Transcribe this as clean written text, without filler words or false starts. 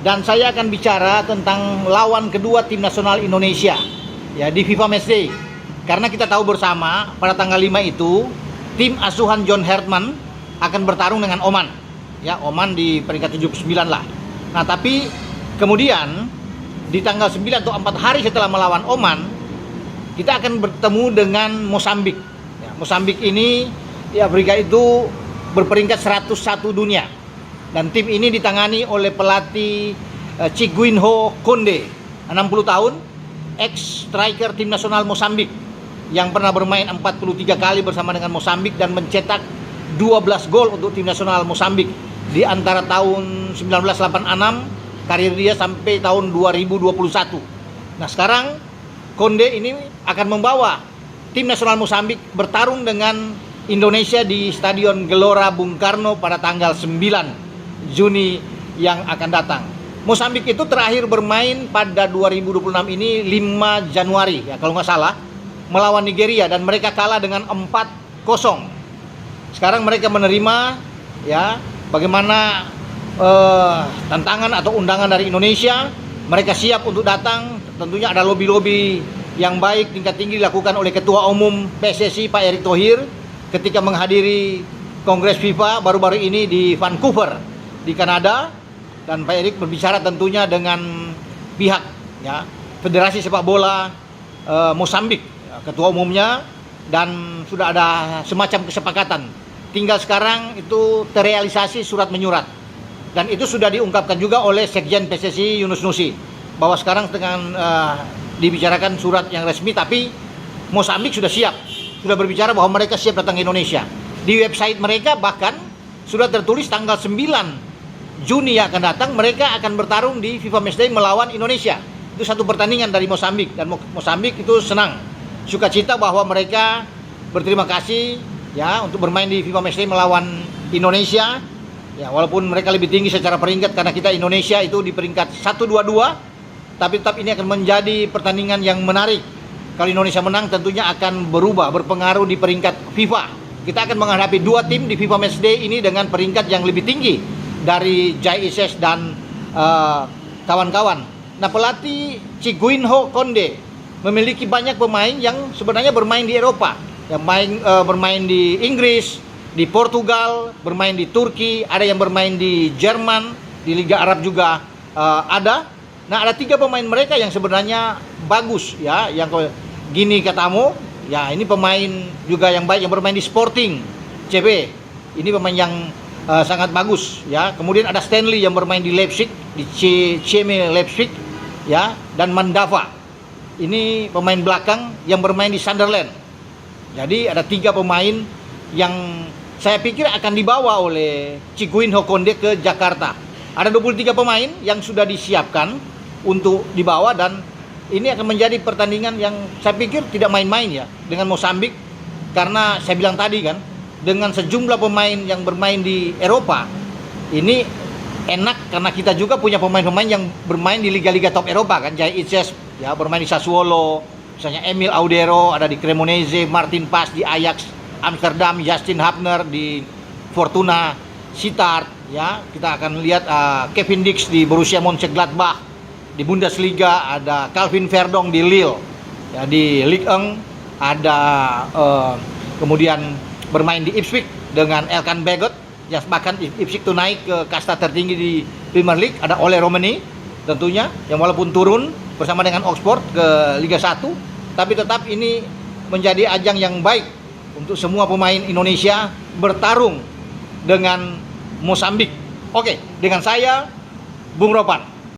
dan saya akan bicara tentang lawan kedua tim nasional Indonesia ya di FIFA Matchday. Karena kita tahu bersama pada tanggal 5 itu tim asuhan John Hartman akan bertarung dengan Oman. Ya, Oman di peringkat 79 lah. Nah, tapi kemudian di tanggal 9 atau 4 hari setelah melawan Oman, kita akan bertemu dengan Mosambik. Ya, Mosambik ini di Afrika itu berperingkat 101 dunia. Dan tim ini ditangani oleh pelatih Chiguinho Konde, 60 tahun, ex-striker tim nasional Mosambik yang pernah bermain 43 kali bersama dengan Mosambik dan mencetak 12 gol untuk tim nasional Mosambik di antara tahun 1986 karir dia sampai tahun 2021. Nah, sekarang Konde ini akan membawa tim nasional Mosambik bertarung dengan Indonesia di Stadion Gelora Bung Karno pada tanggal 9 Juni yang akan datang. Mosambik itu terakhir bermain pada 2026 ini 5 Januari ya kalau nggak salah, melawan Nigeria dan mereka kalah dengan 4-0. Sekarang mereka menerima ya bagaimana tantangan atau undangan dari Indonesia. Mereka siap untuk datang. Tentunya ada lobi-lobi yang baik tingkat tinggi dilakukan oleh Ketua Umum PSSI Pak Erick Thohir ketika menghadiri Kongres FIFA baru-baru ini di Vancouver di Kanada. Dan Pak Erick berbicara tentunya dengan pihak ya Federasi Sepak Bola Mosambik, ya, Ketua Umumnya, dan sudah ada semacam kesepakatan. Tinggal sekarang itu terrealisasi surat menyurat. Dan itu sudah diungkapkan juga oleh Sekjen PSSI Yunus Nusi bahwa sekarang dengan dibicarakan surat yang resmi, tapi Mosambik sudah siap, sudah berbicara bahwa mereka siap datang ke Indonesia. Di website mereka bahkan sudah tertulis tanggal 9 Juni yang akan datang mereka akan bertarung di FIFA Matchday melawan Indonesia. Itu satu pertandingan dari Mosambik dan Mosambik itu senang, sukacita bahwa mereka berterima kasih ya untuk bermain di FIFA Matchday melawan Indonesia. Ya, walaupun mereka lebih tinggi secara peringkat karena kita Indonesia itu di peringkat 122, tapi tetap ini akan menjadi pertandingan yang menarik. Kalau Indonesia menang tentunya akan berubah, berpengaruh di peringkat FIFA. Kita akan menghadapi dua tim di FIFA Matchday ini dengan peringkat yang lebih tinggi dari Jai Ises dan kawan-kawan. Nah, pelatih Chiguinho Konde memiliki banyak pemain yang sebenarnya bermain di Eropa, yang bermain di Inggris, di Portugal, bermain di Turki, ada yang bermain di Jerman, di Liga Arab juga ada. Nah, ada 3 pemain mereka yang sebenarnya bagus ya, yang Gini Katamo, ya ini pemain juga yang baik yang bermain di Sporting CB. Ini pemain yang sangat bagus ya. Kemudian ada Stanley yang bermain di Leipzig, di CM Leipzig ya, dan Mandava. Ini pemain belakang yang bermain di Sunderland. Jadi ada 3 pemain yang saya pikir akan dibawa oleh Chiguinho Konde ke Jakarta. Ada 23 pemain yang sudah disiapkan untuk dibawa dan ini akan menjadi pertandingan yang saya pikir tidak main-main ya dengan Mosambik, karena saya bilang tadi kan dengan sejumlah pemain yang bermain di Eropa ini enak karena kita juga punya pemain-pemain yang bermain di liga-liga top Eropa kan. Jai Itzes ya bermain di Sassuolo, misalnya Emil Audero ada di Cremonese, Martin Pas di Ajax Amsterdam, Justin Hapner di Fortuna Sittard ya. Kita akan lihat Kevin Dix di Borussia Mönchengladbach. Di Bundesliga ada Calvin Verdong di Lille ya. Di Ligue 1 ada kemudian bermain di Ipswich dengan Elkan Bagot yang bahkan Ipswich itu naik ke kasta tertinggi di Premier League. Ada Ole Romani tentunya yang walaupun turun bersama dengan Oxford ke Liga 1, tapi tetap ini menjadi ajang yang baik untuk semua pemain Indonesia bertarung dengan Mosambik. Oke, dengan saya Bung Ropan.